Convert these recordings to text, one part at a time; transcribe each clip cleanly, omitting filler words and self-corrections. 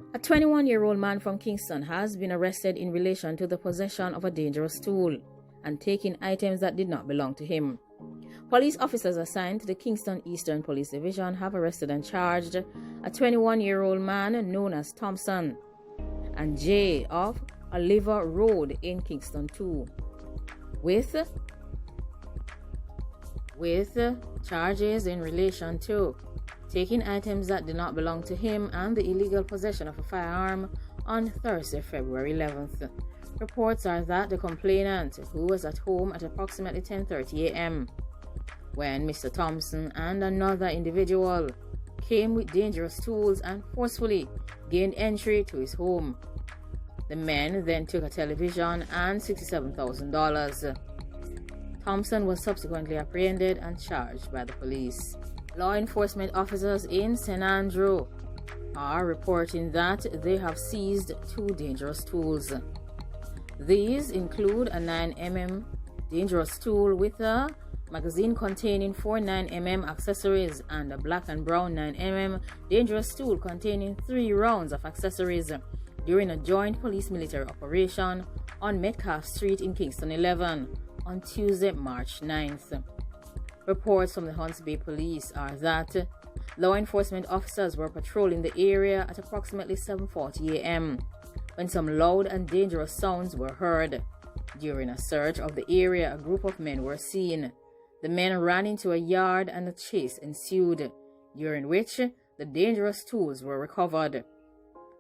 A 21-year-old man from Kingston has been arrested in relation to the possession of a dangerous tool and taking items that did not belong to him. Police officers assigned to the Kingston Eastern Police Division have arrested and charged a 21-year-old man known as Thompson and Jay of Oliver Road in Kingston 2 with charges in relation to taking items that did not belong to him and the illegal possession of a firearm on Thursday, February 11th. Reports are that the complainant, who was at home at approximately 10:30 a.m., when Mr. Thompson and another individual came with dangerous tools and forcefully gained entry to his home. The men then took a television and $67,000. Thompson was subsequently apprehended and charged by the police. Law enforcement officers in St. Andrew are reporting that they have seized 2 dangerous tools. These include a 9mm dangerous tool with a magazine containing 4 9mm accessories and a black and brown 9mm dangerous tool containing 3 rounds of accessories during a joint police military operation on Metcalf Street in Kingston 11 on Tuesday, March 9th. Reports from the Hunts Bay Police are that law enforcement officers were patrolling the area at approximately 7:40 a.m. when some loud and dangerous sounds were heard. During a search of the area, a group of men were seen. The men ran into a yard and a chase ensued, during which the dangerous tools were recovered.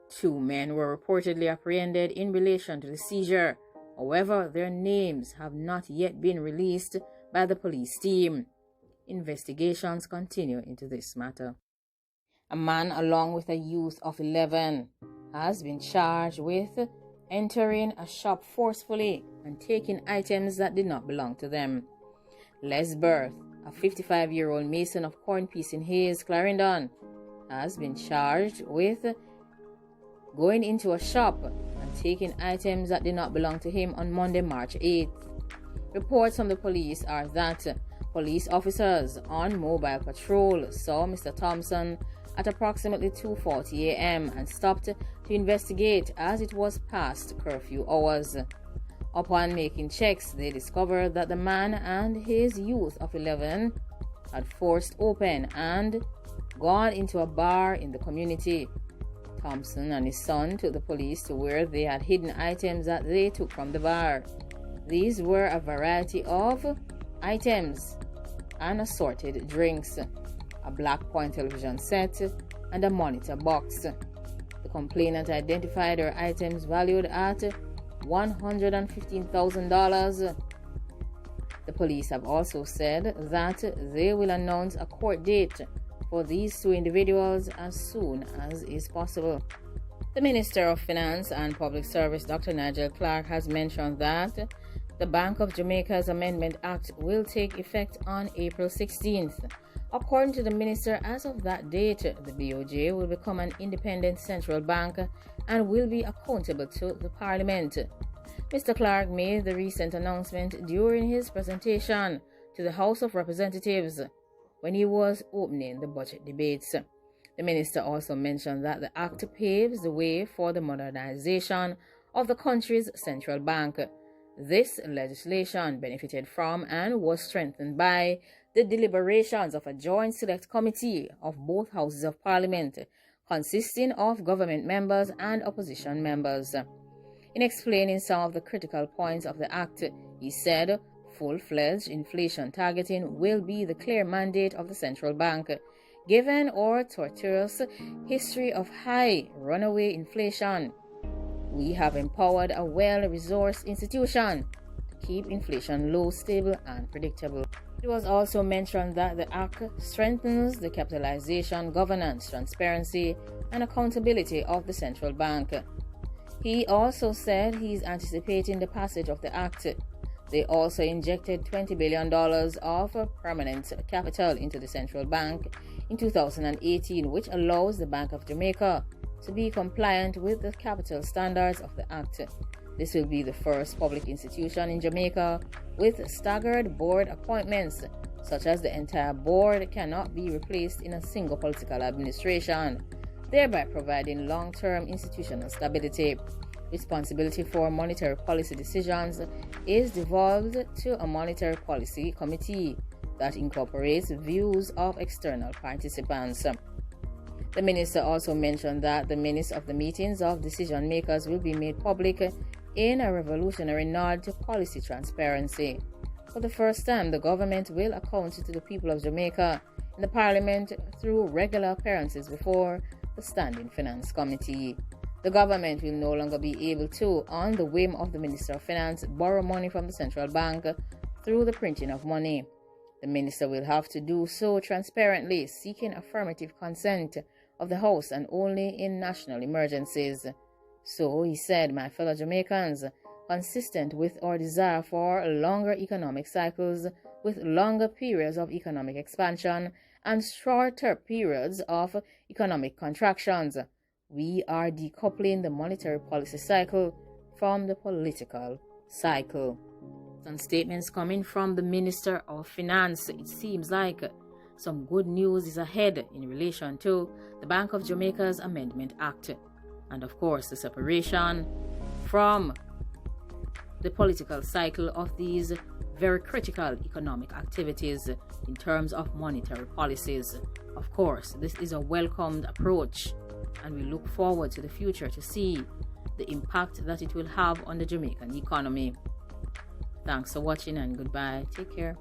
2 men were reportedly apprehended in relation to the seizure. However, their names have not yet been released by the police team. Investigations continue into this matter. A man along with a youth of 11 has been charged with entering a shop forcefully and taking items that did not belong to them. Les Berth, a 55-year-old mason of Corn Piece in Hayes, Clarendon, has been charged with going into a shop and taking items that did not belong to him on Monday, March 8th. Reports from the police are that police officers on mobile patrol saw Mr. Thompson at approximately 2:40 a.m. and stopped to investigate as it was past curfew hours. Upon making checks, they discovered that the man and his youth of 11 had forced open and gone into a bar in the community. Thompson and his son took the police to where they had hidden items that they took from the bar. These were a variety of items and assorted drinks, a black point television set, and a monitor box. The complainant identified her items valued at $115,000. The police have also said that they will announce a court date for these 2 individuals as soon as is possible. The Minister of Finance and Public Service, Dr. Nigel Clark, has mentioned that the Bank of Jamaica's Amendment Act will take effect on April 16th. According to the minister, as of that date, the BOJ will become an independent central bank and will be accountable to the Parliament. Mr. Clark made the recent announcement during his presentation to the House of Representatives when he was opening the budget debates. The minister also mentioned that the act paves the way for the modernization of the country's central bank. This legislation benefited from and was strengthened by the deliberations of a joint select committee of both houses of parliament, consisting of government members and opposition members. In explaining some of the critical points of the act, he said full-fledged inflation targeting will be the clear mandate of the central bank. Given our tortuous history of high runaway inflation, we have empowered a well-resourced institution to keep inflation low, stable, and predictable. It was also mentioned that the Act strengthens the capitalization, governance, transparency, and accountability of the central bank. He also said he is anticipating the passage of the Act. They also injected $20 billion of permanent capital into the central bank in 2018, which allows the Bank of Jamaica to be compliant with the capital standards of the Act. This will be the first public institution in Jamaica with staggered board appointments, such as the entire board cannot be replaced in a single political administration. thereby providing long-term institutional stability. Responsibility for monetary policy decisions is devolved to a monetary policy committee that incorporates views of external participants. The minister also mentioned that the minutes of the meetings of decision makers will be made public in a revolutionary nod to policy transparency. For the first time, the government will account to the people of Jamaica in the Parliament through regular appearances before the Standing Finance Committee. The government will no longer be able to, on the whim of the Minister of Finance, borrow money from the central bank through the printing of money. The minister will have to do so transparently, seeking affirmative consent of the House and only in national emergencies. So, he said, my fellow Jamaicans, consistent with our desire for longer economic cycles with longer periods of economic expansion and shorter periods of economic contractions, we are decoupling the monetary policy cycle from the political cycle. Some statements coming from the Minister of Finance. It seems like some good news is ahead in relation to the Bank of Jamaica's Amendment Act and, of course, the separation from the political cycle of these very critical economic activities in terms of monetary policies. Of course, this is a welcomed approach, and we look forward to the future to see the impact that it will have on the Jamaican economy. Thanks for watching and goodbye. Take care.